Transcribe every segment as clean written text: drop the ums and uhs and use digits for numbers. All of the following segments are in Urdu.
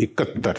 71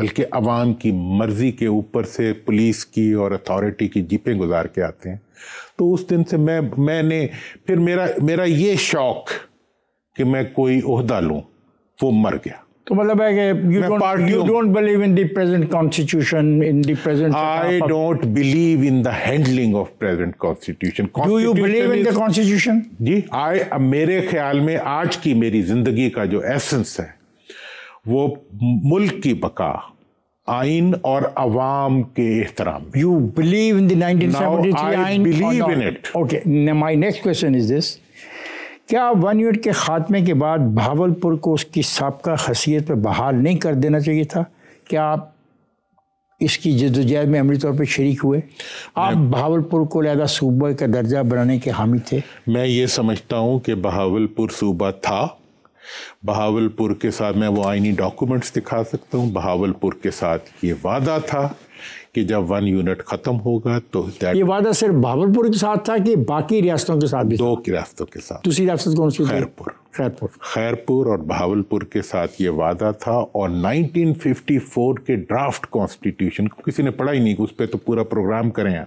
بلکہ عوام کی مرضی کے اوپر سے پولیس کی اور اتھارٹی کی جیپیں گزار کے آتے ہیں. تو اس دن سے میں نے پھر میرا یہ شوق کہ میں کوئی عہدہ لوں وہ مر گیا. تو مطلب ہے کہ you don't believe in the present constitution, in the present I don't believe in the handling of present constitution. Do you believe in the constitution? جی میرے خیال میں آج کی میری زندگی کا جو ایسنس ہے وہ ملک کی بقا، آئین اور عوام کے احترام میں. You believe in the 1973 I آئین? believe in it. Okay, now my next question is this. کیا 1 یونٹ کے خاتمے کے بعد بہاولپور کو اس کی سابقہ حیثیت پہ بحال نہیں کر دینا چاہیے تھا؟ کیا آپ اس کی جدوجہد میں عملی طور پہ شریک ہوئے؟ آپ بہاولپور کو علیحدہ صوبہ کا درجہ بنانے کے حامی تھے؟ میں یہ سمجھتا ہوں کہ بہاولپور صوبہ تھا. بہاولپور کے ساتھ میں وہ آئینی ڈاکومنٹس دکھا سکتا ہوں. بہاولپور کے ساتھ یہ وعدہ تھا کہ جب 1 یونٹ ختم ہوگا تو یہ وعدہ صرف بہاولپور کے ساتھ تھا کہ باقی ریاستوں کے ساتھ بھی؟ 2 ریاستوں کے ساتھ. دوسری ریاست کون سی؟ خیرپور اور بہاولپور کے ساتھ یہ وعدہ تھا. اور 1954 کے ڈرافٹ کانسٹیٹیوشن کسی نے پڑھا ہی نہیں، اس پہ تو پورا پروگرام کریں آپ.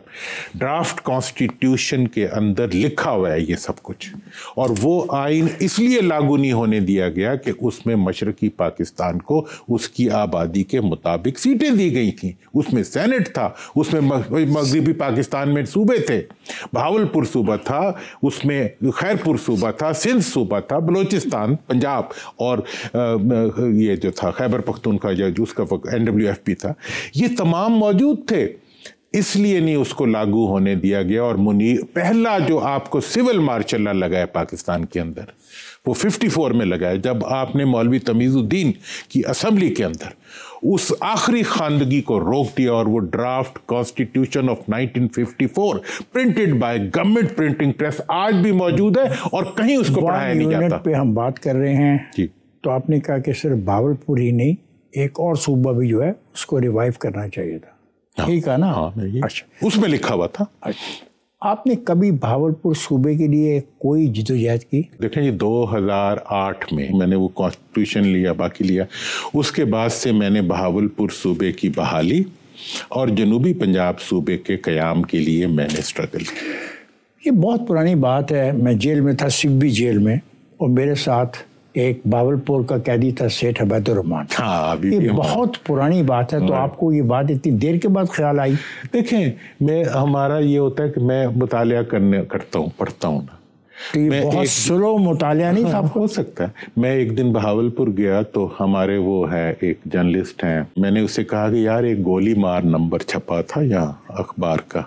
ڈرافٹ کانسٹیٹیوشن کے اندر لکھا ہوا ہے یہ سب کچھ، اور وہ آئین اس لیے لاگو نہیں ہونے دیا گیا کہ اس میں مشرقی پاکستان کو اس کی آبادی کے مطابق سیٹیں دی گئی تھیں. اس میں سینٹ تھا، اس میں مغربی پاکستان میں صوبے تھے. بہاولپور صوبہ تھا، اس میں خیرپور صوبہ تھا، سندھ صوبہ تھا، بلوچستان، پنجاب اور یہ جو تھا خیبر پختونخوا جو اس کا NWFP تھا، یہ تمام موجود تھے. اس لیے نہیں اس کو لاگو ہونے دیا گیا. اور پہلا جو آپ کو سول مارشل لا لگا ہے پاکستان کے اندر وہ 54 میں لگا ہے، جب آپ نے مولوی تمیز الدین کی اسمبلی کے اندر اس آخری خواندگی کو روک دیا. اور وہ draft constitution of 1954 printed by government printing press آج بھی موجود ہے اور کہیں اس کو پڑھایا نہیں جاتا. پہ ہم بات کر رہے ہیں جی، تو آپ نے کہا کہ صرف بہاولپور ہی نہیں، ایک اور صوبہ بھی جو ہے اس کو ریوائیو کرنا چاہیے تھا. ٹھیک ہے نا؟ اچھا، اس میں لکھا ہوا تھا. آپ نے کبھی بہاولپور صوبے کے لیے کوئی جدوجہد کی؟ دیکھیں جی 2008 میں نے وہ کانسٹیٹیوشن لیا، باقی لیا. اس کے بعد سے میں نے بہاولپور صوبے کی بحالی اور جنوبی پنجاب صوبے کے قیام کے لیے میں نے اسٹرگل کیا. یہ بہت پرانی بات ہے. میں جیل میں تھا، سبی جیل میں، اور میرے ساتھ ایک بہاولپور کا قیدی تھا سیٹھ عبید الرحمان. یہ بہت پرانی بات ہے. تو آپ کو یہ بات اتنی دیر کے بعد خیال آئی؟ دیکھیں ہمارا یہ ہوتا ہے کہ میں مطالعہ کرتا ہوں، پڑھتا ہوں نا. تو یہ بہت سلو مطالعہ نہیں تھا؟ ہو سکتا ہے. میں ایک دن بہاولپور گیا تو ہمارے وہ ہے ایک جرنلسٹ ہیں، میں نے اسے کہا کہ یار ایک گولی مار نمبر چھپا تھا یہاں اخبار کا،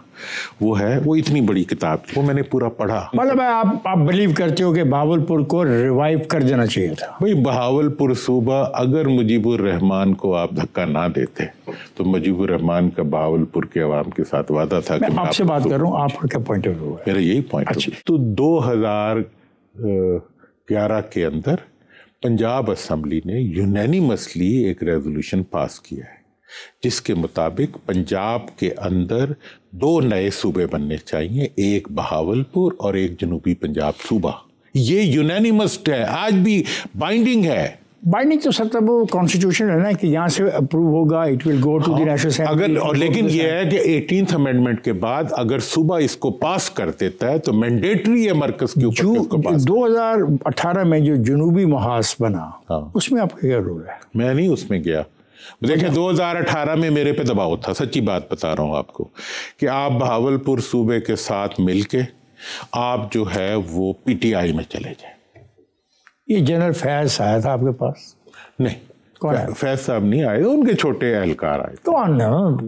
وہ ہے، وہ اتنی بڑی کتاب تھی، وہ میں نے پورا پڑھا. مطلب آپ بلیو کرتے ہو کہ بہاولپور کو ریوائیو کر دینا چاہیے تھا؟ بھائی بہاولپور صوبہ اگر مجیب الرحمان کو آپ دھکا نہ دیتے تو مجیب الرحمان کا بہاولپور کے عوام کے ساتھ وعدہ تھا. میں آپ سے بات کر رہا ہوں، آپ کا کیا پوائنٹ آف ویو ہے؟ میرا یہی پوائنٹ ہے. تو 2011 کے اندر پنجاب اسمبلی نے یونینیمسلی ایک ریزولوشن پاس کیا ہے جس کے مطابق پنجاب کے اندر 2 نئے صوبے بننے چاہیے، ایک بہاولپور اور ایک جنوبی پنجاب صوبہ. یہ یونینیمس ہے، آج بھی بائنڈنگ ہے. بائنڈنگ تو سب وہ کانسٹیٹیوشن ہے نا کہ یہاں سے اپروو ہوگا، it will go to the National Assembly. اور لیکن یہ ہے کہ 18th امینڈمنٹ کے بعد اگر صوبہ اس کو پاس کر دیتا ہے تو مینڈیٹری ہے مرکز کے اوپر. 2018 میں جو جنوبی محاذ بنا اس میں آپ کا کیا رول ہے؟ میں نہیں اس میں گیا. دیکھیں 2018 میں میرے پہ دباؤ تھا، سچی بات بتا رہا ہوں آپ کو، کہ آپ بہاولپور صوبے کے ساتھ مل کے آپ جو ہے وہ PTI میں چلے جائیں. یہ جنرل فیض آیا تھا آپ کے پاس؟ نہیں، فیض صاحب نہیں آئے، ان کے چھوٹے اہلکار آئے. کون؟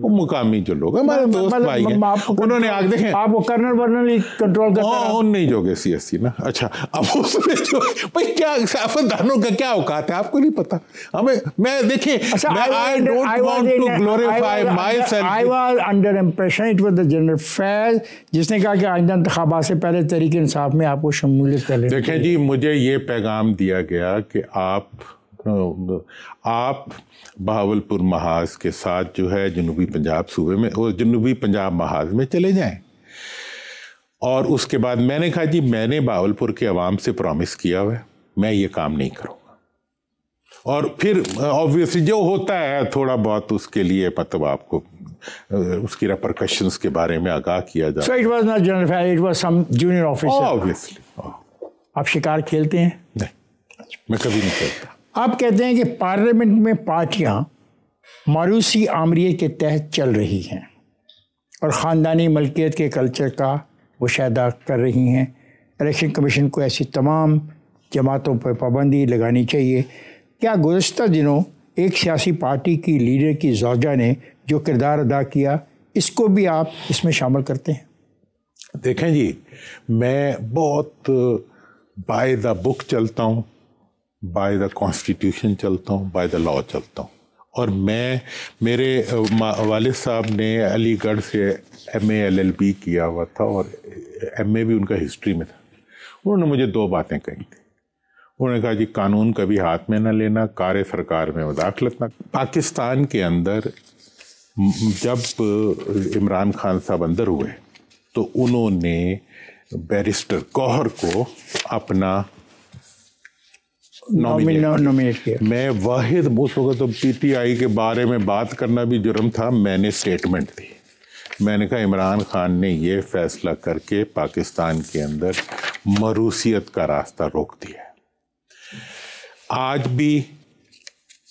وہ مقامی جو لوگ ہمارے دوست بھائی ہیں، انہوں نے آگے دیکھیں آپ کو کرنل ورنل کنٹرول کرتے ہیں. ان نہیں جو گے CSC نا. اچھا اب اس میں جو بھائی کیا سیاستدانوں کا کیا اوقات ہے آپ کو نہیں پتا. ہمیں میں دیکھیں I don't want to glorify myself. I was under impression it was the general فیض جس نے کہا کہ آئندہ انتخابات سے پہلے تحریک انصاف میں آپ کو شمولیت کر لیں. دیکھیں جی مجھے یہ پیغام دیا گیا کہ آپ بہاولپور محاذ کے ساتھ جو ہے جنوبی پنجاب صوبے میں اور جنوبی پنجاب محاذ میں چلے جائیں. اور اس کے بعد میں نے کہا جی میں نے بہاولپور کے عوام سے پرومس کیا ہوا ہے، میں یہ کام نہیں کروں گا. اور پھر obviously جو ہوتا ہے تھوڑا بہت اس کے لیے مطلب آپ کو اس کی ریپرکشنز کے بارے میں آگاہ کیا جاتا ہے. So it was not general affair, it was some junior officer. Obviously. آپ شکار کھیلتے ہیں؟ نہیں، میں کبھی نہیں کھیلتا. آپ کہتے ہیں کہ پارلیمنٹ میں پارٹیاں موروثی آمریت کے تحت چل رہی ہیں اور خاندانی ملکیت کے کلچر کا مشاہدہ کر رہی ہیں. الیکشن کمیشن کو ایسی تمام جماعتوں پر پابندی لگانی چاہیے. کیا گزشتہ دنوں ایک سیاسی پارٹی کی لیڈر کی زوجہ نے جو کردار ادا کیا اس کو بھی آپ اس میں شامل کرتے ہیں؟ دیکھیں جی، میں بہت بائی دا بک چلتا ہوں، بائی دا کانسٹیٹیوشن چلتا ہوں، بائی دا لا چلتا ہوں. اور میرے والد صاحب نے علی گڑھ سے MA LLB کیا ہوا تھا اور MA بھی ان کا ہسٹری میں تھا. انہوں نے مجھے 2 باتیں کہی تھیں. انہوں نے کہا جی قانون کبھی ہاتھ میں نہ لینا، کار سرکار میں مداخلت نہ. پاکستان کے اندر جب عمران خان صاحب اندر ہوئے تو انہوں نے بیرسٹر گوہر کو اپنا نومینیٹ کیا. میں واحد اس وقت تو PTI کے بارے میں بات کرنا بھی جرم تھا. میں نے اسٹیٹمنٹ دی، میں نے کہا عمران خان نے یہ فیصلہ کر کے پاکستان کے اندر موروثیت کا راستہ روک دیا ہے. آج بھی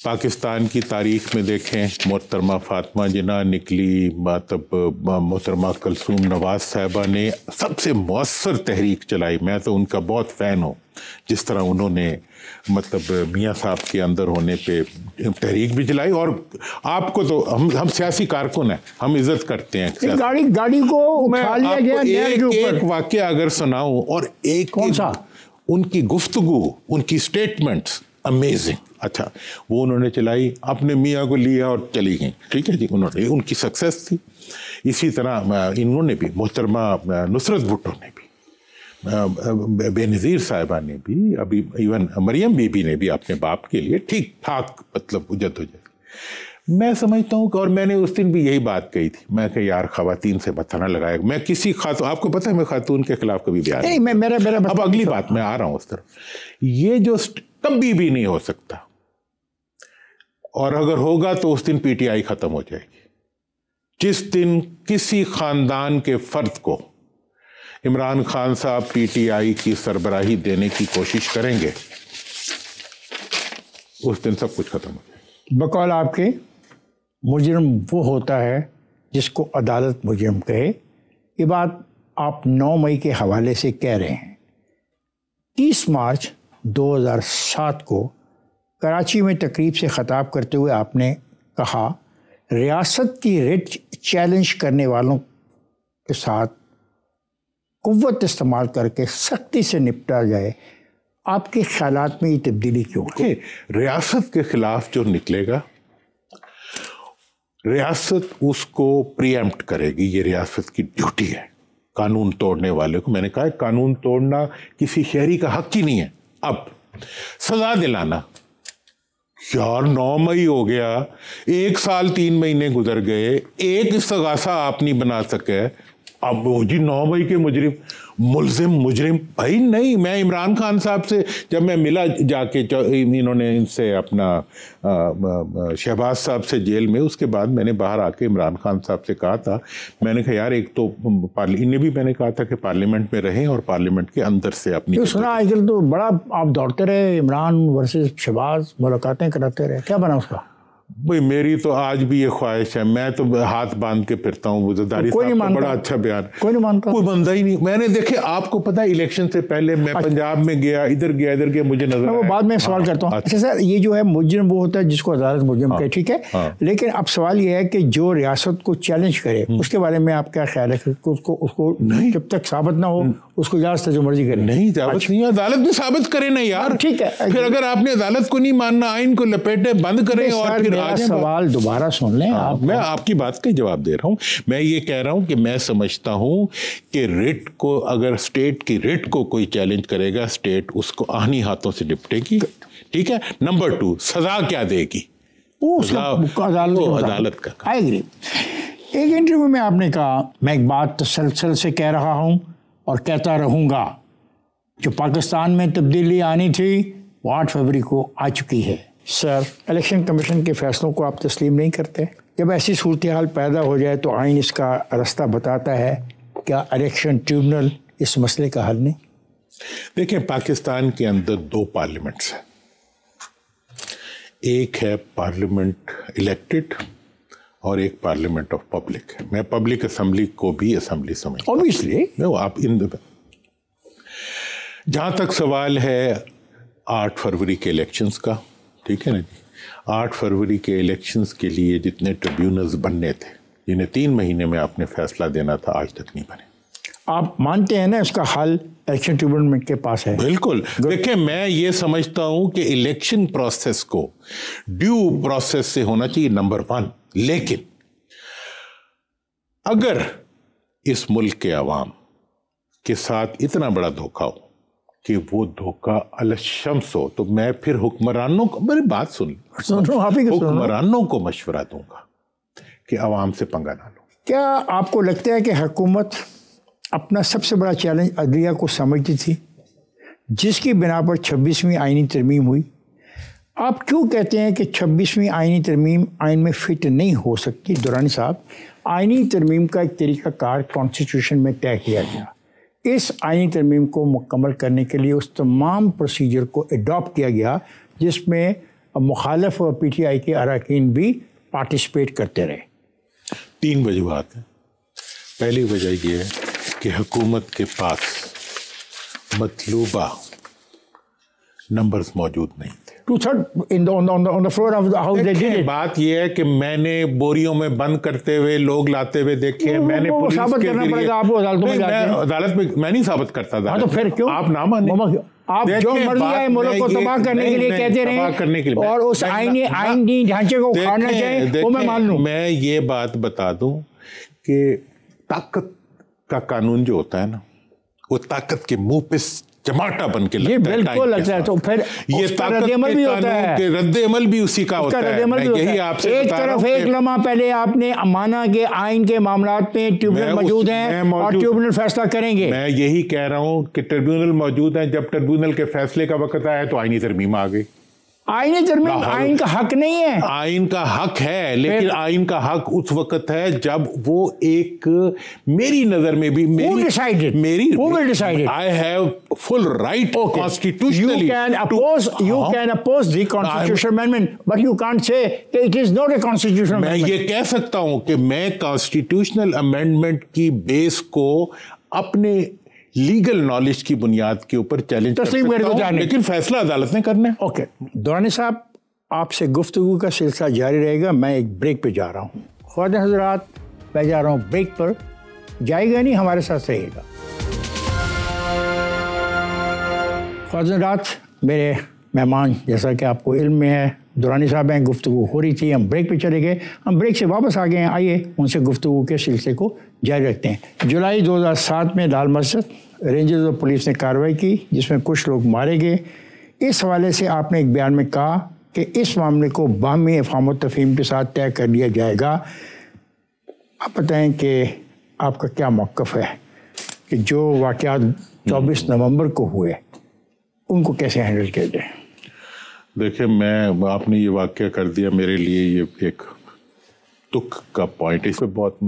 پاکستان کی تاریخ میں دیکھیں، محترمہ فاطمہ جناح نکلی، محترمہ کلثوم نواز صاحبہ نے سب سے مؤثر تحریک چلائی. میں تو ان کا بہت فین ہوں، جس طرح انہوں نے مطلب میاں صاحب کے اندر ہونے پہ تحریک بھی چلائی. اور آپ کو تو ہم سیاسی کارکن ہیں، ہم عزت کرتے ہیں. گاڑی کو اٹھا لیا گیا. ایک واقعہ اگر سناؤں، اور ایک کون سا؟ ان کی گفتگو، ان کی سٹیٹمنٹس امیزنگ. اچھا، وہ انہوں نے چلائی، اپنے میاں کو لیا اور چلی گئیں. ٹھیک ہے جی، انہوں نے، ان کی سکسیس تھی. اسی طرح انہوں نے بھی، محترمہ نصرت بھٹو نے بھی، بے نظیر صاحبہ نے بھی، ابھی ایون مریم بی بی نے بھی اپنے باپ کے لیے ٹھیک ٹھاک مطلب جدوجہد. میں سمجھتا ہوں کہ، اور میں نے اس دن بھی یہی بات کہی تھی، میں کہ یار خواتین سے متھا نہ لگائے. میں کسی خاتون، آپ کو پتہ ہے میں خاتون کے خلاف کبھی بیان نہیں. اب اگلی بات میں آ رہا ہوں اس طرف. یہ جو کبھی بھی نہیں ہو سکتا، اور اگر ہوگا تو اس دن PTI ختم ہو جائے گی. جس دن کسی خاندان کے فرد کو عمران خان صاحب PTI کی سربراہی دینے کی کوشش کریں گے، اس دن سب کچھ ختم ہو جائے گا. بقول آپ کے، مجرم وہ ہوتا ہے جس کو عدالت مجرم کہے. یہ بات آپ 9 مئی کے حوالے سے کہہ رہے ہیں. 30 مارچ 2007 کو کراچی میں تقریب سے خطاب کرتے ہوئے آپ نے کہا، ریاست کی ریٹ چیلنج کرنے والوں کے ساتھ قوت استعمال کر کے سختی سے نپٹا جائے. آپ کے خیالات میں یہ تبدیلی کیوں ہے؟ ریاست کے خلاف جو نکلے گا، ریاست اس کو پریمپٹ کرے گی. یہ ریاست کی ڈیوٹی ہے قانون توڑنے والے کو. میں نے کہا قانون توڑنا کسی شہری کا حق ہی نہیں ہے. اب سزا دلانا، یار 9 مئی ہو گیا، 1 سال 3 مہینے گزر گئے، ایک استغاثہ آپ نہیں بنا سکے. اب جی 9 مئی کے مجرم بھائی نہیں. میں عمران خان صاحب سے جب میں ملا جا کے، انہوں نے ان سے اپنا شہباز صاحب سے جیل میں، اس کے بعد میں نے باہر آ کے عمران خان صاحب سے کہا تھا، میں نے کہا یار ایک تو انہیں بھی میں نے کہا تھا کہ پارلیمنٹ میں رہیں اور پارلیمنٹ کے اندر سے اپنی سنا آج کل تو بڑا آپ دوڑتے رہے، عمران ورسز شہباز، ملاقاتیں کراتے رہے، کیا بنا اس کا؟ بھائی میری تو آج بھی یہ خواہش ہے، میں تو ہاتھ باندھ کے پھرتا ہوں. وزیرداری صاحب کا بڑا اچھا بیان، کوئی نہیں مانتا، کوئی بندہ ہی نہیں. میں نے دیکھے، آپ کو پتا الیکشن سے پہلے میں پنجاب میں گیا، ادھر گیا، مجھے نظر وہ بعد میں سوال کرتا ہوں. اچھا سر، یہ جو ہے مجرم وہ ہوتا ہے جس کو عدالت مجرم کہے، ٹھیک ہے، لیکن اب سوال یہ ہے کہ جو ریاست کو چیلنج کرے، اس کے بارے میں آپ کیا خیال ہے؟ اس کو جب تک ثابت نہ ہو اس کو اجازت ہے جو مرضی کرے. نہیں، اجازت نہیں، عدالت بھی ثابت کرے نا یار. ٹھیک ہے، پھر اگر آپ نے عدالت کو نہیں ماننا، آئین کو لپیٹے بند کریں اور پھر سوال دوبارہ سن لیں. میں آپ کی بات کا جواب دے رہا ہوں. میں یہ کہہ رہا ہوں کہ میں سمجھتا ہوں کہ ریٹ کو، اگر اسٹیٹ کی ریٹ کو کوئی چیلنج کرے گا، اسٹیٹ اس کو آہنی ہاتھوں سے نپٹے گی. ٹھیک ہے. نمبر 2، سزا کیا دے گی؟ عدالت کا. I agree. ایک انٹرویو میں آپ نے کہا، میں ایک بات تسلسل سے کہہ رہا ہوں اور کہتا رہوں گا، جو پاکستان میں تبدیلی آنی تھی وہ 8 فروری کو آ چکی ہے. سر الیکشن کمیشن کے فیصلوں کو آپ تسلیم نہیں کرتے؟ جب ایسی صورتحال پیدا ہو جائے تو آئین اس کا راستہ بتاتا ہے، کیا الیکشن ٹریبونل اس مسئلے کا حل نہیں؟ دیکھیں، پاکستان کے اندر 2 پارلیمنٹس ہیں. ایک ہے پارلیمنٹ الیکٹڈ اور ایک پارلیمنٹ آف پبلک. میں پبلک اسمبلی کو بھی اسمبلی سمجھتا ہوں. اوبیسلی آپ جہاں تک سوال ہے 8 فروری کے الیکشنز کا، ٹھیک ہے نا جی، 8 فروری کے الیکشنز کے لیے جتنے ٹریبیونلز بننے تھے، جنہیں 3 مہینے میں آپ نے فیصلہ دینا تھا، آج تک نہیں بنے. آپ مانتے ہیں نا اس کا حل الیکشن ٹریبونل کے پاس ہے؟ بالکل. دیکھیں، میں یہ سمجھتا ہوں کہ الیکشن پروسیس کو ڈیو پروسیس سے ہونا چاہیے، نمبر 1. لیکن اگر اس ملک کے عوام کے ساتھ اتنا بڑا دھوکہ ہو کہ وہ دھوکہ الشمس ہو، تو میں پھر حکمرانوں کو، میری بات سن لو، حکمرانوں کو مشورہ دوں گا کہ عوام سے پنگا نہ لو. کیا آپ کو لگتا ہے کہ حکومت اپنا سب سے بڑا چیلنج عدلیہ کو سمجھتی تھی، جس کی بنا پر 26ویں آئینی ترمیم ہوئی؟ آپ کیوں کہتے ہیں کہ 26ویں آئینی ترمیم آئین میں فٹ نہیں ہو سکتی؟ درانی صاحب، آئینی ترمیم کا ایک طریقہ کار کانسٹیٹیوشن میں طے کیا گیا. اس آئینی ترمیم کو مکمل کرنے کے لیے اس تمام پروسیجر کو اڈاپٹ کیا گیا جس میں مخالف اور پی ٹی آئی کے اراکین بھی پارٹیسپیٹ کرتے رہے. 3 وجوہات ہیں. پہلی وجہ یہ ہے کہ حکومت کے پاس مطلوبہ نمبرز موجود نہیں تھے. 2/3 on the floor of the house they did it. بات یہ ہے کہ میں نے بوریوں میں بند کرتے ہوئے لوگ لاتے ہوئے دیکھے ہیں. میں نے ثابت کرنا پڑے گا آپ کو عدالتوں میں جا کے. عدالت میں میں نہیں ثابت کرتا تھا. تو پھر کیوں آپ نہ مانیں؟ آپ جو مرضی ہے ملک کو تباہ کرنے کے لیے کہتے رہے اور اس آئینی ڈھانچے کو اکھاڑنا چاہیں، وہ میں مان لوں. میں یہ بات بتا دوں کہ طاقت کا قانون جو ہوتا ہے نا، وہ طاقت کے منہ پہ چماٹا بن کے لگتا ہے. بالکل لگتا ہے. تو پھر یہ طاقت کے قانون کے رد عمل بھی اسی کا ہوتا ہے. یہی آپ سے ایک طرف ایک لمحہ پہلے آپ نے مانا کہ آئین کے معاملات میں ٹریبونل موجود ہیں اور ٹریبونل فیصلہ کریں گے. میں یہی کہہ رہا ہوں کہ ٹریبونل موجود ہیں. جب ٹریبونل کے فیصلے کا وقت آیا تو آئینی ترمیم آ گئی. آئینی ترمیم آئین کا حق نہیں ہے. آئین کا حق ہے، لیکن آئین کا حق اس وقت ہے جب وہ ایک، میری نظر میں بھی I have full right constitutionally. You can oppose the constitutional amendment, but you can't say it is not a constitutional amendment. میں یہ کہہ سکتا ہوں کہ میں constitutional amendment کی بیس کو اپنے لیگل نالج کی بنیاد کے اوپر چیلنج کر سکتا ہوں، لیکن فیصلہ عدالت نے کرنا ہے. اوکے دورانی صاحب، آپ سے گفتگو کا سلسلہ جاری رہے گا. میں ایک بریک پہ جا رہا ہوں. خواتین حضرات، میں جا رہا ہوں بریک پر. جائے گا نہیں، ہمارے ساتھ رہے گا. خواتین حضرات، میرے مہمان جیسا کہ آپ کو علم میں ہے درانی صاحب ہیں. گفتگو ہو رہی تھی، ہم بریک پہ چلے گئے. ہم بریک سے واپس آ گئے ہیں. آئیے ان سے گفتگو کے سلسلے کو جاری رکھتے ہیں. جولائی 2007 میں لال مسجد رینجرز اور پولیس نے کارروائی کی جس میں کچھ لوگ مارے گئے. اس حوالے سے آپ نے ایک بیان میں کہا کہ اس معاملے کو باہمی افہام و تفہیم کے ساتھ طے کر لیا جائے گا. آپ بتائیں کہ آپ کا کیا موقف ہے کہ جو واقعات 24 نومبر کو ہوئے ان کو کیسے ہینڈل کیا جائے؟ دیکھیں، آپ نے یہ واقعہ کر دیا، میرے لیے یہ ایک تک کا پوائنٹ ہے. اس میں بہت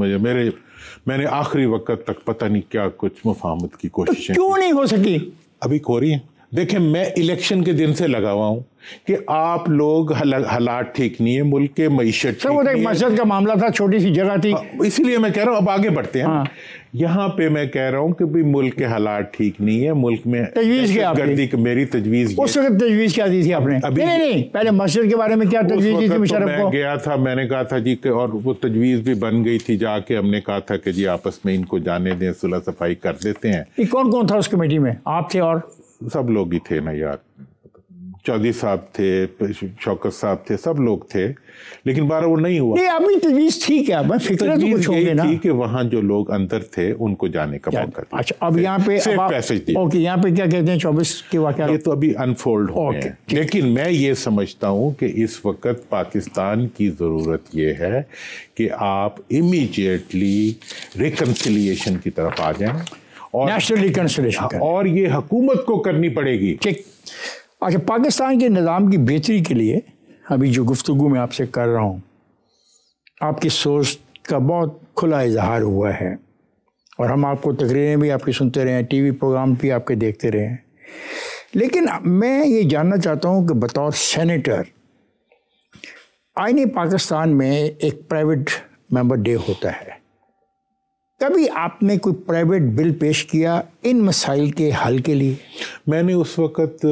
میں نے آخری وقت تک پتہ نہیں کیا کچھ مفاہمت کی کوششیں کیوں نہیں ہو سکی، ابھی ہو رہی ہیں. دیکھیں، میں الیکشن کے دن سے لگا ہوا ہوں کہ آپ لوگ حالات ٹھیک نہیں ہے، ملک کے معیشت سر. وہ ایک مسجد کا معاملہ تھا، چھوٹی سی جگہ تھی، اسی لیے میں کہہ رہا ہوں اب آگے بڑھتے ہیں. یہاں پہ میں کہہ رہا ہوں کہ بھی ملک کے حالات ٹھیک نہیں ہے. ملک میں تجویز کیا گردی کی میری تجویز اس وقت تجویز کیا دی تھی آپ نے؟ نہیں پہلے مسجد کے بارے میں کیا تجویز دی تھی مشرف کو؟ میں گیا تھا، میں نے کہا تھا جی، اور وہ تجویز بھی بن گئی تھی. جا کے ہم نے کہا تھا کہ جی آپس میں ان کو جانے دیں، صلح صفائی کر دیتے ہیں. کون کون تھا اس کمیٹی میں؟ آپ تھے اور سب لوگ ہی تھے نا یار. چودھری صاحب تھے، شوکت صاحب تھے، سب لوگ تھے، لیکن بارہ وہ نہیں ہوا. نہیں اپنی تجویز ٹھیک ہے، میں فکر تو کچھ ہوں گے نا کہ وہاں جو لوگ اندر تھے ان کو جانے کا موقع دیا. اچھا، اب یہاں پہ اوکے، یہاں پہ کیا کہتے ہیں 24 کے واقعات؟ یہ تو ابھی انفولڈ ہو گئے ہیں، لیکن میں یہ سمجھتا ہوں کہ اس وقت پاکستان کی ضرورت یہ ہے کہ آپ امیڈیٹلی ریکنسیلیشن کی طرف آ جائیں نیشنل ریکنسیلیشن کریں، اور یہ حکومت کو کرنی پڑے گی. ٹھیک. اچھا، پاکستان کے نظام کی بہتری کے لیے ابھی جو گفتگو میں آپ سے کر رہا ہوں آپ کی سوچ کا بہت کھلا اظہار ہوا ہے، اور ہم آپ کو تقریریں بھی آپ کی سنتے رہے ہیں، ٹی وی پروگرام بھی آپ کے دیکھتے رہے ہیں، لیکن میں یہ جاننا چاہتا ہوں کہ بطور سینیٹر آئین پاکستان میں ایک پرائیویٹ ممبر ڈے ہوتا ہے، کبھی آپ نے کوئی پرائیویٹ بل پیش کیا ان مسائل کے حل کے لیے؟ میں نے اس وقت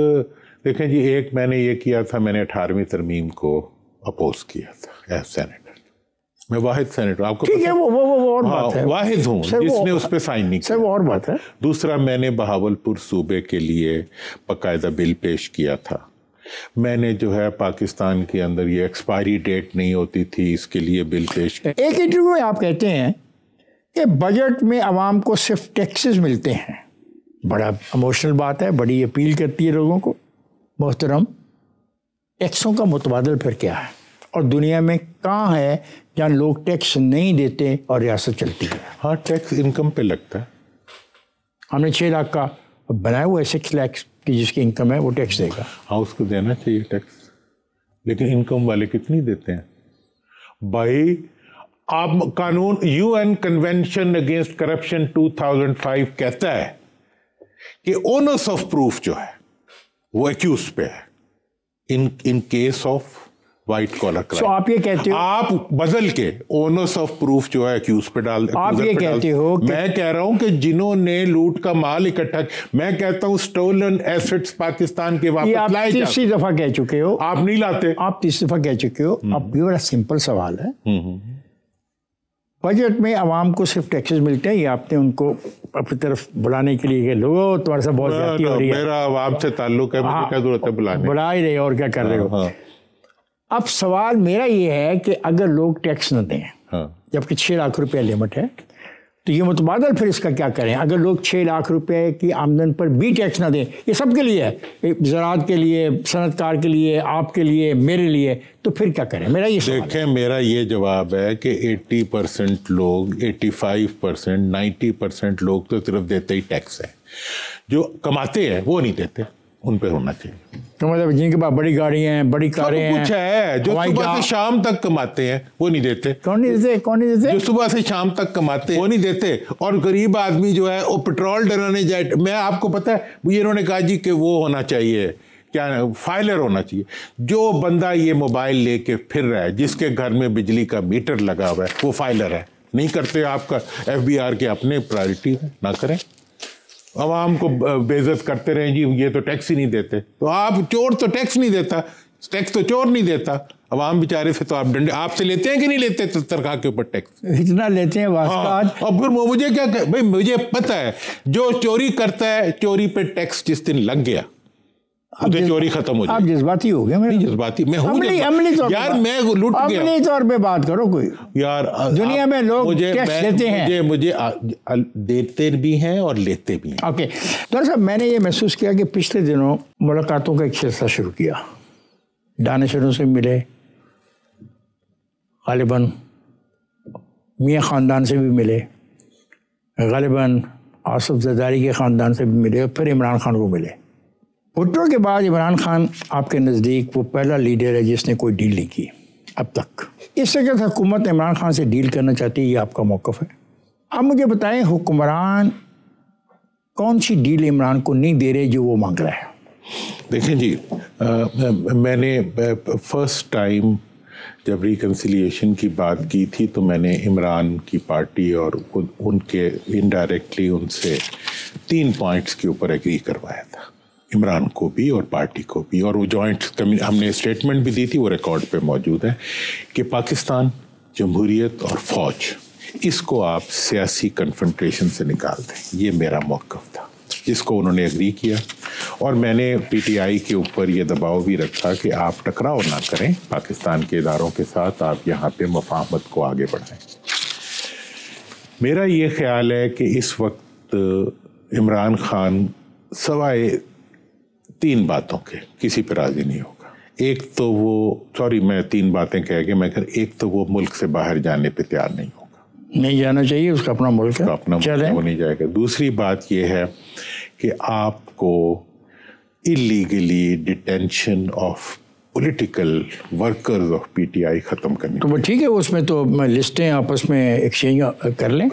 دیکھیں جی، ایک میں نے یہ کیا تھا، میں نے 18ویں ترمیم کو اپوز کیا تھا ایز سینیٹر، میں واحد سینیٹر، آپ کو ٹھیک ہے، وہ اور بات ہے، واحد ہوں جس نے اس پہ سائن نہیں کیا، سر وہ اور بات ہے۔ دوسرا میں نے بہاولپور صوبے کے لیے باقاعدہ بل پیش کیا تھا، میں نے جو ہے پاکستان کے اندر یہ ایکسپائری ڈیٹ نہیں ہوتی تھی اس کے لیے بل پیش کیا۔ ایک انٹرویو میں آپ کہتے ہیں کہ بجٹ میں عوام کو صرف ٹیکسز ملتے ہیں، بڑا ایموشنل بات ہے، بڑی اپیل کرتی ہے لوگوں کو۔ محترم، ٹیکسوں کا متبادل پھر کیا ہے، اور دنیا میں کہاں ہے جہاں لوگ ٹیکس نہیں دیتے اور ریاست چلتی ہے؟ ہاں، ٹیکس انکم پہ لگتا ہے، ہم نے 6 لاکھ کا بنایا ہوا ہے، 6 لاکھ کی جس کی انکم ہے وہ ٹیکس دے گا۔ ہاں اس کو دینا چاہیے ٹیکس، لیکن انکم والے کتنی دیتے ہیں بھائی؟ آپ قانون UN کنونشن اگینسٹ کرپشن 2005 کہتا ہے کہ اونرس آف پروف جو ہے وہ ایکیوز پہ ہے in case of white collar crime. آپ یہ کہتے ہو، آپ بدل کے اونرس آف پروف جو ہے ایکیوز پہ ڈال، آپ یہ کہتے ہو، میں کہہ رہا ہوں کہ جنہوں نے لوٹ کا مال اکٹھا، میں کہتا ہوں سٹولن ایسٹس پاکستان کے واپس لائے جاتے۔ تیسری دفعہ کہہ چکے ہو، آپ نہیں لاتے، آپ تیسری دفعہ کہہ چکے ہو۔ اب یہ بڑا سمپل سوال ہے، بجٹ میں عوام کو صرف ٹیکسز ملتے ہیں، یہ آپ نے ان کو اپنی طرف بلانے کے لیے کہ لوگوں تمہارے ساتھ بہت زیادتی ہو رہی ہے، میرا عوام سے تعلق ہے، مجھے کیا ضرورت ہے بلانے؟ بلا ہی رہے، اور کیا کر رہے ہو؟ اب سوال میرا یہ ہے کہ اگر لوگ ٹیکس نہ دیں، جبکہ 6 لاکھ روپے لمٹ ہے، تو یہ متبادل پھر اس کا کیا کریں؟ اگر لوگ 6 لاکھ روپے کی آمدن پر بھی ٹیکس نہ دیں، یہ سب کے لیے ہے، زراعت کے لیے، صنعت کار کے لیے، آپ کے لیے، میرے لیے، تو پھر کیا کریں؟ میرا یہ سوال ہے۔ دیکھیں، میرا یہ جواب ہے کہ 80% لوگ، 85%، 90% لوگ تو صرف دیتے ہی ٹیکس ہے، جو کماتے ہیں وہ نہیں دیتے، ان پہ ہونا چاہیے۔ تو مطلب جن کے پاس بڑی گاڑیاں ہیں، بڑی کاریں ہیں، کچھ ہے، جو صبح سے شام تک کماتے ہیں وہ نہیں دیتے۔ کون نہیں دیتے؟ کون نہیں دیتے؟ جو صبح سے شام تک کماتے ہیں وہ نہیں دیتے، اور غریب آدمی جو ہے وہ پیٹرول ڈلانے جائے، میں آپ کو پتہ ہے یہ انہوں نے کہا جی کہ وہ ہونا چاہیے، کیا فائلر ہونا چاہیے۔ جو بندہ یہ موبائل لے کے پھر رہا ہے، جس کے گھر میں بجلی کا میٹر لگا ہوا ہے، وہ فائلر ہے، نہیں کرتے۔ آپ کا FBR کے اپنے پرائرٹی ہے، نہ کریں، عوام کو بے عزت کرتے رہیں جی یہ تو ٹیکس ہی نہیں دیتے۔ تو آپ، چور تو ٹیکس نہیں دیتا، ٹیکس تو چور نہیں دیتا، عوام بیچارے سے تو آپ ڈنڈے آپ سے لیتے ہیں کہ نہیں لیتے تنخواہ کے اوپر ٹیکس؟ اتنا لیتے ہیں واسطات۔ اور پھر مجھے کیا کہ بھائی مجھے پتہ ہے جو چوری کرتا ہے، چوری پہ ٹیکس جس دن لگ گیا ادھر چوری ختم ہو جائے۔ آپ جذباتی ہو گئے؟ نہیں جذباتی میں ہوں، یار میں لٹ گیا۔ عملی طور پہ بات کرو کوئی، یار دنیا میں لوگ ٹیکس لیتے ہیں، مجھے دیتے بھی ہیں اور لیتے بھی ہیں۔ اوکے، ڈاکٹر صاحب میں نے یہ محسوس کیا کہ پچھلے دنوں ملاقاتوں کا ایک سلسلہ شروع کیا، دانشوروں سے ملے، غالباً میاں خاندان سے بھی ملے، غالباً آصف زرداری کے خاندان سے بھی ملے، اور پھر عمران خان کو ملے۔ بھٹو کے بعد عمران خان آپ کے نزدیک وہ پہلا لیڈر ہے جس نے کوئی ڈیل نہیں کی اب تک۔ اس سے کہ حکومت عمران خان سے ڈیل کرنا چاہتی ہے، یہ آپ کا موقف ہے۔ اب مجھے بتائیں حکمران کون سی ڈیل عمران کو نہیں دے رہے جو وہ مانگ رہا ہے؟ دیکھیں جی، میں نے فرسٹ ٹائم جب ریکنسیلیشن کی بات کی تھی تو میں نے عمران کی پارٹی اور ان کے انڈائریکٹلی ان سے 3 پوائنٹس کے اوپر ایگری کروایا تھا، عمران کو بھی اور پارٹی کو بھی، اور وہ جوائنٹ ہم نے اسٹیٹمنٹ بھی دی تھی، وہ ریکارڈ پہ موجود ہے، کہ پاکستان، جمہوریت اور فوج، اس کو آپ سیاسی کنفرنٹریشن سے نکال دیں، یہ میرا موقف تھا، جس کو انہوں نے اگری کیا۔ اور میں نے PTI کے اوپر یہ دباؤ بھی رکھا کہ آپ ٹکراؤ نہ کریں پاکستان کے اداروں کے ساتھ، آپ یہاں پہ مفاہمت کو آگے بڑھائیں۔ میرا یہ خیال ہے کہ اس وقت عمران خان سوائے 3 باتوں کے کسی پہ راضی نہیں ہوگا۔ ایک تو وہ میں 3 باتیں کہہ کے میں ایک تو وہ ملک سے باہر جانے پہ تیار نہیں ہوگا، نہیں جانا چاہیے، اس کا اپنا ملک ہے، اپنا ملک وہ نہیں جائے گا۔ دوسری بات یہ ہے کہ آپ کو illegally detention of political workers of P T I ختم کرنی. تو وہ ٹھیک ہے, اس میں تو لسٹیں آپس میں ایکسچینج کر لیں.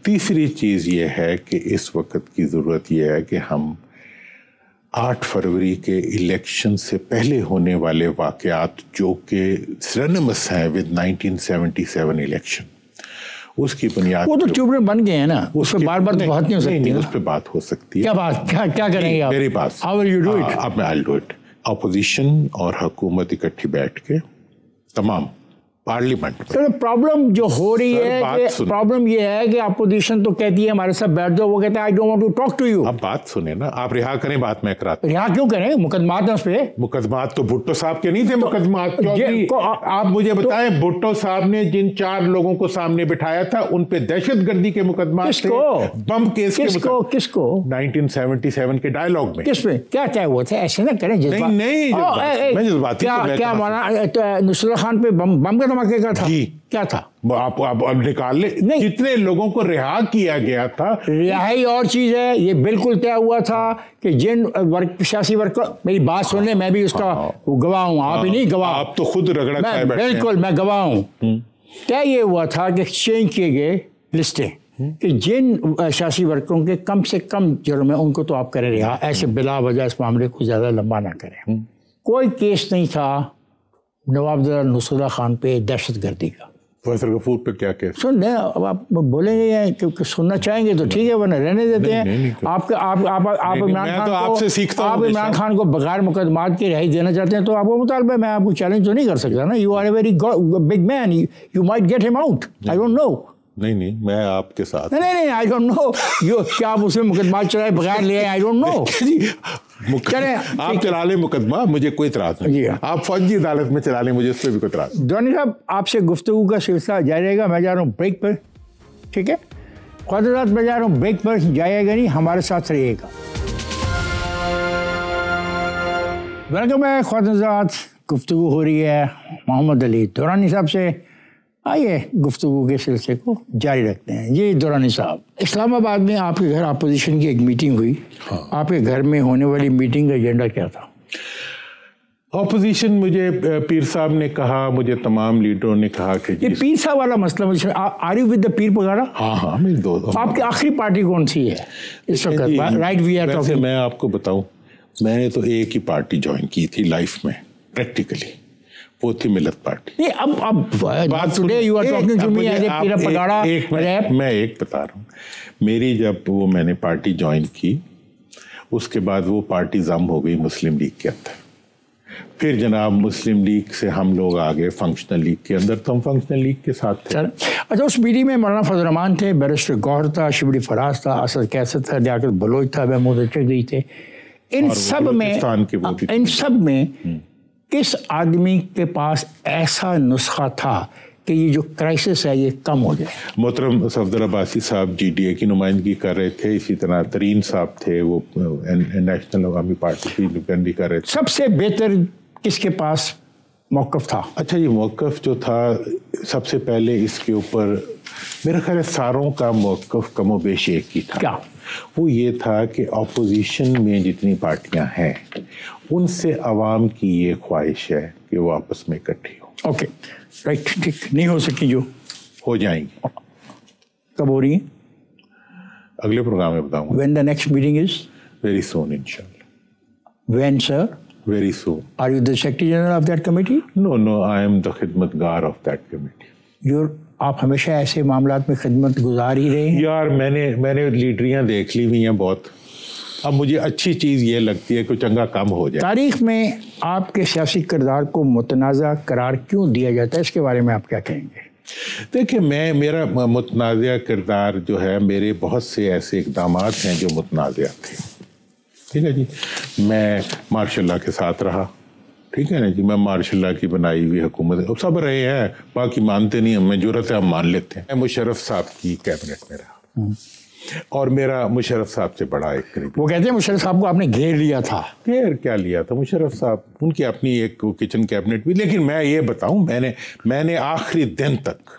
تیسری چیز یہ ہے کہ اس وقت کی ضرورت یہ ہے کہ ہم 8 فروری کے الیکشن سے پہلے ہونے والے واقعات جو کہ سرنمس ہیں ود 1977 الیکشن, اس کی بنیاد, وہ تو ٹیوبر بن گئے ہیں نا, اس پہ بار بار تو بات نہیں ہو سکتی. اس پہ بات ہو سکتی ہے. کیا بات, کیا کریں گے آپ؟ میری بات, How will you do it? اب میں I'll do it. اپوزیشن اور حکومت اکٹھی بیٹھ کے تمام پارلیمنٹ میں پرابلم جو ہو رہی ہے, کہ پرابلم یہ ہے کہ اپوزیشن تو کہتی ہے ہمارے ساتھ بیٹھ جاؤ, وہ کہتا ہے I don't want to talk to you. اب بات سنیں نا, آپ رہا کریں, بات میں کراتا. رہا کیوں کریں, مقدمات ہیں اس پہ. مقدمات تو بھٹو صاحب کے نہیں تھے مقدمات. آپ مجھے بتائیں, بھٹو صاحب نے جن 4 لوگوں کو سامنے بٹھایا تھا ان پہ دہشت گردی کے مقدمات تھے, بم کیس کے. کس کو 1977 کے ڈائلاگ میں کس میں کیا ہوا تھا؟ ایسے نہ کریں. نہیں, میں جذباتی. کیا مانا نصرت خان پہ بم کا دھماکے کا تھا؟ کیا تھا؟ آپ نکال لیں. جتنے لوگوں کو رہا کیا گیا تھا, رہائی اور چیز ہے. یہ بالکل طے ہوا تھا کہ جن سیاسی ورکر, میری بات سن لیں, میں بھی اس کا گواہ ہوں, آپ ہی نہیں گواہ, آپ تو خود رگڑا کھائے بیٹھے ہیں. بالکل میں گواہ ہوں. طے یہ ہوا تھا کہ ایکسچینج کیے گئے لسٹیں کہ جن سیاسی ورکروں کے کم سے کم جرم ہے ان کو تو آپ کریں رہا, ایسے بلا وجہ اس معاملے کو زیادہ لمبا نہ کریں. کوئی کیس نہیں تھا نواب زادہ نصرت خان پہ دہشت گردی کا. پروفیسر غفور پہ کیا کیس؟ سن لیں, اب آپ بولیں گے کہ سننا چاہیں گے تو ٹھیک ہے, ورنہ رہنے دیتے ہیں. آپ عمران خان کو بغیر مقدمات کی رہائی دینا چاہتے ہیں تو آپ کو مطالبہ, میں آپ کو چیلنج تو نہیں کر سکتا نا. You are a very big man, you might get him out, I don't know. نہیں, میں آپ کے ساتھ. نہیں, آئی ڈونٹ نو. کیا آپ اس میں مقدمات چلائے بغیر لے آئے؟ I don't know. آپ چلا لیں مقدمہ, مجھے کوئی اعتراض نہیں. آپ فوجی عدالت میں چلا لیں, مجھے اس پہ بھی کوئی اعتراض نہیں. دورانی صاحب, آپ سے گفتگو کا سلسلہ جاری رہے گا. میں جا رہا ہوں بریک پر, ٹھیک ہے خواجہ؟ میں جا رہا ہوں بریک پر, جائے گا نہیں, ہمارے ساتھ رہیے گا. ویلکم ہے خواجہ. گفتگو ہو رہی ہے محمد علی دورانی صاحب سے. آئیے گفتگو کے سلسلے کو جاری رکھتے ہیں. جی دورانی صاحب, اسلام آباد میں آپ کے گھر اپوزیشن کی ایک میٹنگ ہوئی. آپ کے گھر میں ہونے والی میٹنگ کا ایجنڈا کیا تھا؟ اپوزیشن, مجھے پیر صاحب نے کہا, مجھے تمام لیڈروں نے کہا کہ یہ پیر صاحب والا مسئلہ, آر یو ود دا پیر پگاڑا؟ ہاں, میری دو. آپ کی آخری پارٹی کون سی ہے اس وقت؟ Right we are talking. میں آپ کو بتاؤں, میں نے تو ایک ہی پارٹی جوائن کی تھی لائف میں پریکٹیکلی, وہ تھی ملت پارٹی. میں ایک بتا رہا ہوں, میری جب وہ میں نے پارٹی جوائن کی, اس کے بعد وہ پارٹی ضم ہو گئی مسلم لیگ کے اندر. پھر جناب مسلم لیگ سے ہم لوگ آگے فنکشنل لیگ کے اندر, تو ہم فنکشنل لیگ کے ساتھ تھے. اچھا, اس میٹنگ میں مولانا فضل الرحمان تھے, بیرسٹر گوہر تھا, شبلی فراز تھا, اسد کیسر تھا, لیاقت بلوچ تھا, محمود چودھری تھے. ان سب میں کس آدمی کے پاس ایسا نسخہ تھا کہ یہ جو کرائسس ہے یہ کم ہو جائے؟ محترم صفدر عباسی صاحب جی ڈی اے کی نمائندگی کر رہے تھے, اسی طرح ترین صاحب تھے, وہ نیشنل عوامی پارٹی کی نمائندگی کر رہے تھے. سب سے بہتر کس کے پاس موقف تھا؟ اچھا, یہ موقف جو تھا سب سے پہلے اس کے اوپر میرا خیال ہے ساروں کا موقف کم و بیش ایک ہی تھا. کیا وہ یہ تھا کہ اپوزیشن میں جتنی پارٹیاں ہیں ان سے عوام کی یہ خواہش ہے کہ وہ آپس میں اکٹھی ہوں. اوکے, رائٹ, ٹھیک, نہیں ہو سکی جو ہو جائیں گی. کب ہو رہی ہیں؟ اگلے پروگرام میں بتاؤں گا. When the next meeting is? Very soon, inshallah. When, sir? Very soon. Are you the Secretary General of that committee? No, I am the khidmatgar of that committee. آپ ہمیشہ ایسے معاملات میں خدمت گزار ہی رہے ہیں. یار میں نے لیڈریاں دیکھ لی ہوئی ہیں بہت. اب مجھے اچھی چیز یہ لگتی ہے کہ چنگا کام ہو جائے. تاریخ میں آپ کے سیاسی کردار کو متنازع قرار کیوں دیا جاتا ہے, اس کے بارے میں آپ کیا کہیں گے؟ دیکھیں, میرا متنازع کردار جو ہے, میرے بہت سے ایسے اقدامات ہیں جو متنازع تھے. ٹھیک ہے جی, میں ماشاء اللہ کے ساتھ رہا. ٹھیک ہے نا جی, میں ماشاء اللہ کی بنائی ہوئی حکومت سب رہے ہیں, باقی مانتے نہیں, ہمیں ضرورت ہے ہم مان لیتے ہیں. میں مشرف صاحب کی کیبنٹ میں رہا, اور میرا مشرف صاحب سے بڑا ایک قریب. وہ کہتے ہیں مشرف صاحب کو آپ نے گھیر لیا تھا. گھیر کیا لیا تھا مشرف صاحب, ان کی اپنی ایک کچن کیبنٹ بھی. لیکن میں یہ بتاؤں, میں نے آخری دن تک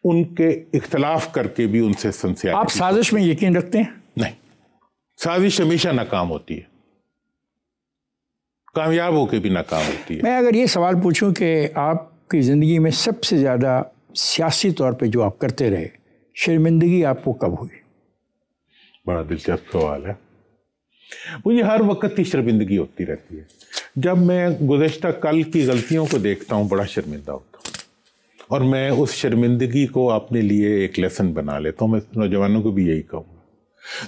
ان کے اختلاف کر کے بھی ان سے سنسیاتی. آپ سازش میں یقین رکھتے ہیں؟ نہیں, سازش ہمیشہ ناکام ہوتی ہے. کامیاب ہو کے بھی ناکام ہوتی ہے. میں اگر یہ سوال پوچھوں کہ آپ کی زندگی میں سب سے زیادہ سیاسی طور پہ جو آپ کرتے رہے شرمندگی آپ کو کب ہوئی؟ بڑا دلچسپ سوال ہے. مجھے ہر وقت کی شرمندگی ہوتی رہتی ہے. جب میں گزشتہ کل کی غلطیوں کو دیکھتا ہوں بڑا شرمندہ ہوتا ہوں، اور میں اس شرمندگی کو اپنے لیے ایک لیسن بنا لیتا ہوں. میں نوجوانوں کو بھی یہی کہوں گا.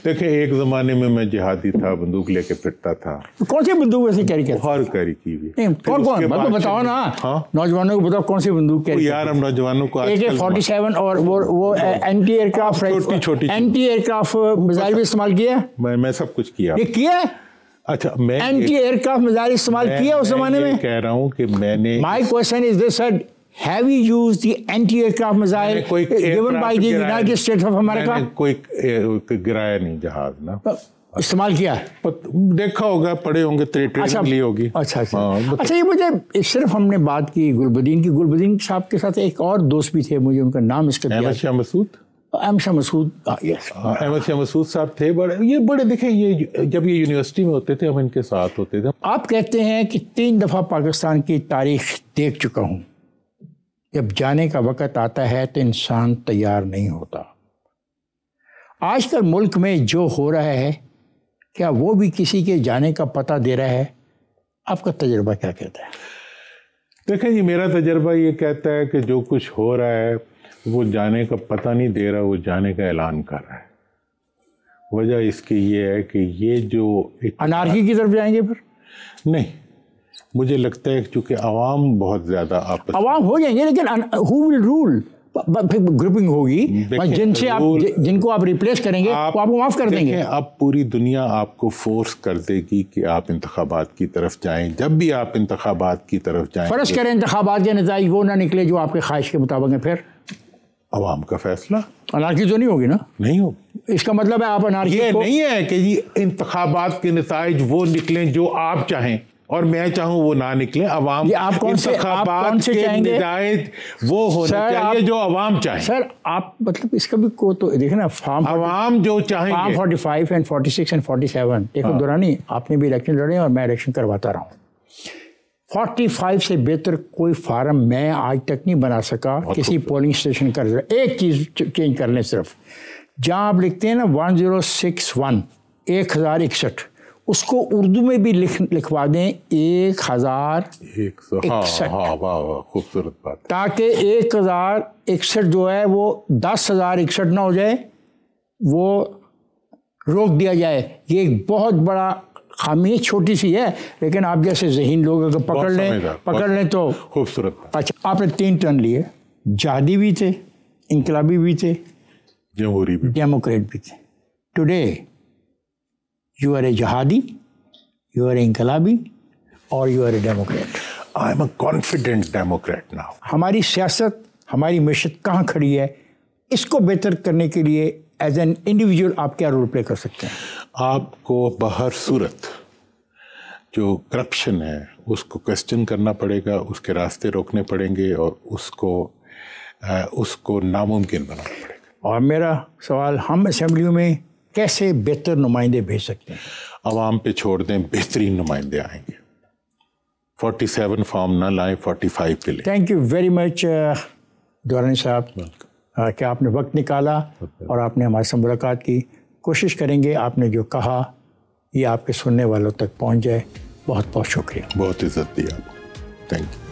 دیکھیں ایک زمانے میں جہادی تھا، بندوق لے کے پھرتا تھا. کون سی بندوق ویسے کیری کرتا؟ ہر کیری کی ہوئی. کون بتاؤ نا، نوجوانوں کو بتاؤ کون سی بندوق کیری؟ یار ہم نوجوانوں کو AK-47 اور وہ اینٹی ایئر کرافٹ میزائل بھی استعمال کیا. میں سب کچھ کیا. یہ کیا؟ اچھا میں اینٹی ایئر کرافٹ میزائل استعمال کیا اس زمانے میں؟ کہہ رہا ہوں کہ میں نے My question is this, sir. Have you used the anti-aircraft missile given by the United States of America? کوئی گرایا نہیں جہاز نا. استعمال کیا؟ دیکھا ہوگا، پڑھے ہوں گے، ٹریننگ لی ہوگی. اچھا یہ مجھے صرف ہم نے بات کی گلبدین کی. گلبدین صاحب کے ساتھ ایک اور دوست بھی تھے، مجھے ان کا نام اس کا احمد شاہ مسعود. احمد شاہ مسعود صاحب تھے. بڑے دیکھیں یہ جب یہ یونیورسٹی میں ہوتے تھے ہم ان کے ساتھ ہوتے تھے. آپ کہتے ہیں کہ 3 دفعہ پاکستان کی تاریخ دیکھ چکا ہوں. جب جانے کا وقت آتا ہے تو انسان تیار نہیں ہوتا. آج کل ملک میں جو ہو رہا ہے کیا وہ بھی کسی کے جانے کا پتہ دے رہا ہے؟ آپ کا تجربہ کیا کہتا ہے؟ دیکھیں جی میرا تجربہ یہ کہتا ہے کہ جو کچھ ہو رہا ہے وہ جانے کا پتہ نہیں دے رہا، وہ جانے کا اعلان کر رہا ہے. وجہ اس کی یہ ہے کہ یہ جو انارکی کی طرف جائیں گے پھر؟ نہیں، مجھے لگتا ہے چونکہ عوام بہت زیادہ عوام ہو جائیں گے، لیکن who will rule؟ گروپنگ ہوگی جن کو آپ ریپلیس کریں گے وہ آپ کو معاف کر دیں گے. اب پوری دنیا آپ کو فورس کر دے گی کہ آپ انتخابات کی طرف جائیں. جب بھی آپ انتخابات کی طرف جائیں، فرض کریں انتخابات کے نتائج وہ نہ نکلے جو آپ کے خواہش کے مطابق ہیں، پھر عوام کا فیصلہ. انارکی تو نہیں ہوگی نا؟ نہیں ہوگی. اس کا مطلب ہے آپ انارکی یہ نہیں ہے کہ یہ انتخابات کے نتائج وہ نکلیں جو آپ چاہیں اور میں چاہوں وہ نہ نکلیں. عوام انتخابات کے نتائج وہ ہونا چاہیے جو عوام چاہیں. سر آپ مطلب اس کا بھی کو تو دیکھیں نا، عوام جو چاہیں گے. فارم 45 and 46 and 47 دیکھو دورانی آپ نے بھی الیکشن لڑے اور میں الیکشن کرواتا رہا ہوں. 45 سے بہتر کوئی فارم میں آج تک نہیں بنا سکا کسی پولنگ اسٹیشن کا. ایک چیز چینج کر لیں صرف، جہاں آپ لکھتے ہیں نا 1061 1061 اس کو اردو میں بھی لکھوا دیں 1061. خوبصورت بات. تاکہ 1061 جو ہے وہ 10,061 نہ ہو جائے، وہ روک دیا جائے. یہ ایک بہت بڑا خامی، چھوٹی سی ہے لیکن آپ جیسے ذہین لوگ اگر پکڑ لیں تو خوبصورت. اچھا آپ نے 3 ٹرن لیے، جہادی بھی تھے، انقلابی بھی تھے، جمہوری بھی، ڈیموکریٹ بھی تھے. Today you are a جہادی، you are a انقلابی اور you are a Democrat. I am a confident Democrat now. ہماری سیاست، ہماری معیشت کہاں کھڑی ہے؟ اس کو بہتر کرنے کے لیے ایز این انڈیویجول آپ کیا رول پلے کر سکتے ہیں؟ آپ کو بہر صورت جو کرپشن ہے اس کو کویسچن کرنا پڑے گا، اس کے راستے روکنے پڑیں گے اور اس کو ناممکن بنانا پڑے گا. اور میرا سوال، ہم اسمبلیوں میں کیسے بہتر نمائندے بھیج سکتے ہیں؟ عوام پہ چھوڑ دیں، بہترین نمائندے آئیں گے. 47 فارم نہ لائیں، 45 پہ لیں. تھینک یو ویری مچ دورانی صاحب کہ آپ نے وقت نکالا اور آپ نے ہمارے سے ملاقات کی. کوشش کریں گے آپ نے جو کہا یہ آپ کے سننے والوں تک پہنچ جائے. بہت بہت شکریہ. بہت عزت دی آپ کو. Thank you.